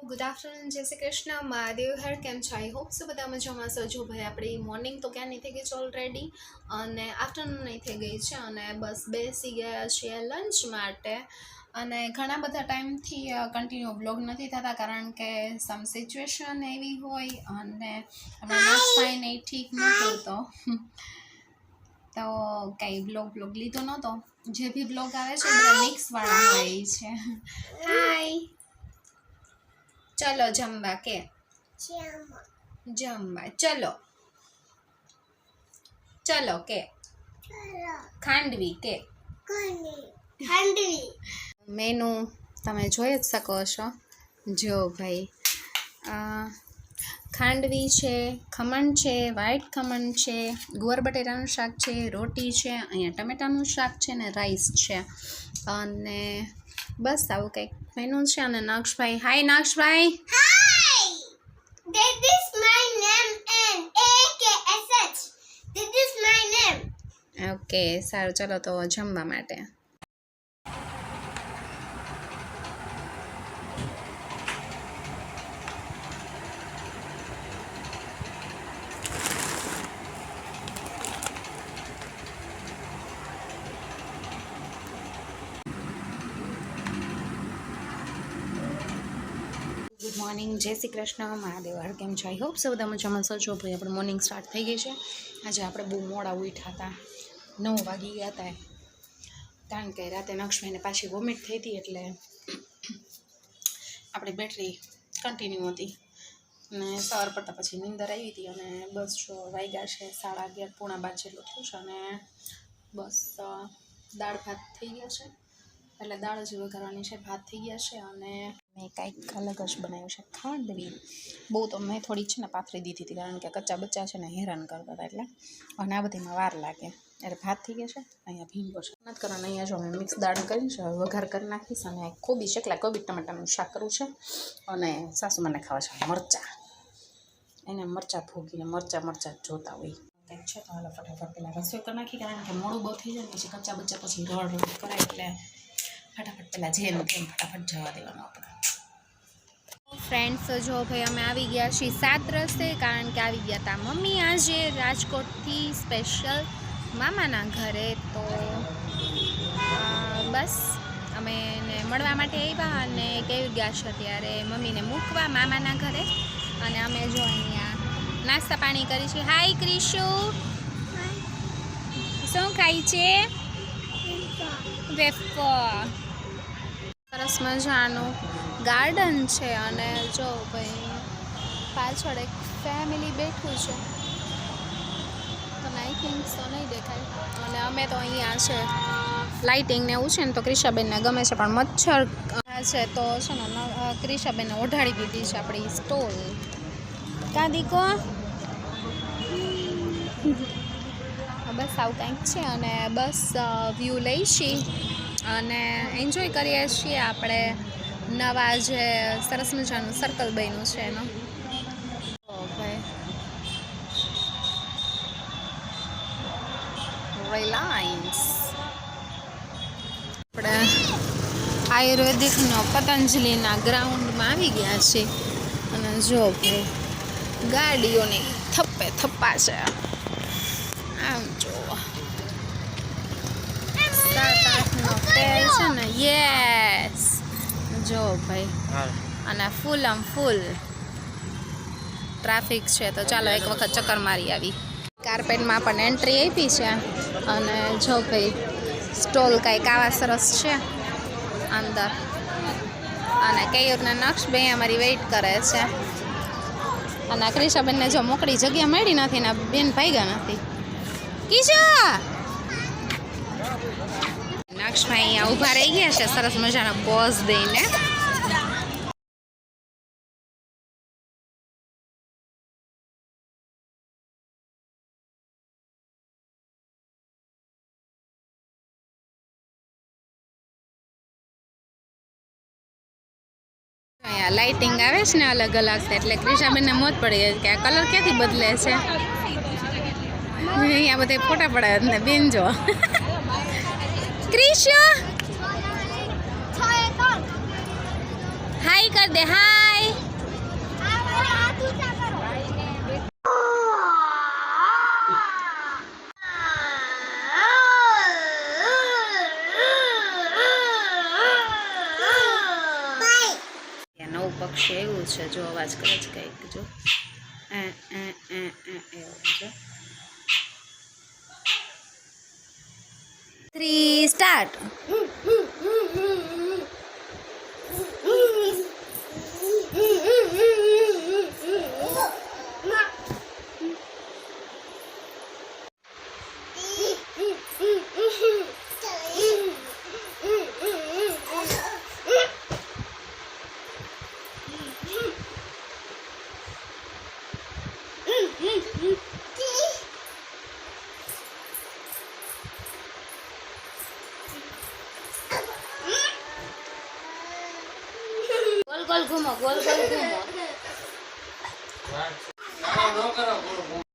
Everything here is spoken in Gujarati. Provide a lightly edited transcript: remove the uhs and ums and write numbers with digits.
ગુડ આફ્ટરનૂન, જય શ્રી કૃષ્ણ, મહાદેવ હર. કેમ છો? આઈ હોપ સો બધા મજામાં છો. જો ભાઈ આપણી મોર્નિંગ તો ક્યાંની થઈ ગઈ છે ઓલરેડી, અને આફ્ટરનૂન નહીં થઈ ગઈ છે, અને બસ બેસી ગયા છીએ લંચ માટે. અને ઘણા બધા ટાઈમથી કન્ટિન્યુ બ્લોગ નથી થતા, કારણ કે સમ સિચ્યુએશન એવી હોય અને આપણા નર્સભાઈને ઠીક નહોતું, તો કંઈ બ્લોગ લીધો નહોતો. જે બી બ્લોગ આવે છે બધા મિક્સવાળા હોય છે. હાય, ચલો જમવા કે જમવા ચલો ચલો કે ખાંડવી કે ખાંડવી. મેનુ તમે જોઈ જ શકો છો. જો ભાઈ, ખાંડવી છે, ખમણ છે, વ્હાઈટ ખમણ છે, ગુવાર બટેટાનું શાક છે, રોટી છે, અહીંયા ટમેટાનું શાક છે ને રાઈસ છે, અને બસ આવું કંઈક મેનુ છે. અને નક્ષભાઈ, હાય નક્ષભાઈ. That is my name and AKSH. That is my name. Okay, સારું, ચલો તો જમવા માટે. ગુડ મોર્નિંગ, જય શ્રી કૃષ્ણ, મહાદેવ હર. કેમ છો? આઈ હોપ સો બધા મજામાં છો. જો ભાઈ આપણે મોર્નિંગ સ્ટાર્ટ થઈ ગઈ છે. આજે આપણે બહુ મોડા ઉઠ્યા હતા, 9 વાગી ગયા હતા, કારણ કે રાતે નક્ષભાઈને પાછી વોમિટ થઈ હતી, એટલે આપણી બેટરી કન્ટિન્યુ હતી, અને સવાર પડતા પછી નીંદર આવી હતી. અને બસ જો વાગ્યા છે 11:30 પોણા 12 જેટલું થયું છે, અને બસ દાળ ભાત થઈ ગયા છે, એટલે દાળ જ વઘારવાની છે, ભાત થઈ ગયા છે. અને મેં કાંઈક અલગ જ બનાવ્યું છે, ખાંડવી. બહુ તો મેં થોડી છે ને પાથરી દીધી હતી, કારણ કે કચ્ચા બચ્ચા છે ને હેરાન કરતા હતા, એટલે અને આ બધીમાં વાર લાગે. એટલે ભાત થઈ ગયા છે, અહીંયા ભીંગો છે નથી કરવાનું. અહીંયા જો મેં મિક્સ દાળ કરી છે, વઘાર કરી નાખીશ. અને કોબી શેકલા, કોબી ટમાટાનું શાક કરવું છે, અને સાસુમાને ખાવા છે મરચાં. એને મરચાં ભોગીને મરચાં જોતા હોય કંઈક છે. તો હાલો ફટાફટ પહેલાં રસોઈ કરી નાખી, કારણ કે મોડું બહુ થઈ જાય, પછી કચ્ચા બચ્ચા પછી રડ કરાય, એટલે ફટાફટ પહેલાં જેમ તેમ ફટાફટ જવા દેવાનું આપણે. ફ્રેન્ડ્સ, જો ભાઈ અમે આવી ગયા છીએ 7 રસ્તે, કારણ કે આવી ગયા હતા મમ્મી આજે રાજકોટથી સ્પેશિયલ મામાના ઘરે. તો બસ અમે એને મળવા માટે આવ્યા, અને કેવી ગયા છે ત્યારે મમ્મીને મૂકવા મામાના ઘરે. અને અમે જો અહીંયા નાસ્તા પાણી કરી છે. હાય ક્રિશુ, શું ખાય છે? વેફર. સરસ મજાનું ગાર્ડન છે, અને જો ભાઈ પાછળ એક ફેમિલી બેઠું છે, તમને આઈ થિંક તો નહીં દેખાય. અને અમે તો અહીંયા છે લાઇટિંગ ને એવું છે ને, તો ક્રિશાબેનને ગમે છે, પણ મચ્છર છે તો છે ને ક્રિશાબેનને ઓઢાડી દીધી છે આપણી સ્ટોલ. કાં દીકો? બસ આવું કંઈક છે, અને બસ વ્યૂ લઈ છીએ અને એન્જોય કરીએ છીએ. આપણે નવા જે સરસ મજાનું સર્કલ બન્યું છે એનો. ભાઈ રિલાયન્સ, આપણે આયુર્વેદિકનો પતંજલિના ગ્રાઉન્ડમાં આવી ગયા છીએ. અને જો ભાઈ ગાડીઓની થપ્પે થપ્પા છે, આમ જો 7-8નો ફેર છે ને. યસ, જો ભાઈ, અને ફૂલ આમ ફૂલ ટ્રાફિક છે. તો ચાલો એક વખત ચક્કર મારી આવી. કાર્પેટમાં પણ એન્ટ્રી આપી છે, અને જો ભાઈ સ્ટોલ કાંઈક આવા સરસ છે અંદર. અને કેયુરના નક્ષ બે અમારી વેઇટ કરે છે, અને ક્રિશાબેનને જો મોકળી જગ્યા મળી નથી ને બેન ભાગ્યા નથી. કિશા નક્ષભાઈ અહીંયા ઊભા રહી ગયા છે સરસ મજાનો પોઝ દઈને. અહીંયા લાઇટિંગ આવે છે ને અલગ અલગ, એટલે ક્રિશાબેનને મોજ પડી જાય કે આ કલર ક્યાંથી બદલે છે. અહીંયા બધા ફોટા પડાવે ને બેન જો. ક્રિશુ હાય કર દે, હાય. કાઉ પક્ષી એવું છે જો અવાજ કરે છે કંઈક જો એવું છે 3 સ્ટાર્ટ ગોલ ગોલ ઘૂમો ગોલ ગોલ ઘૂમો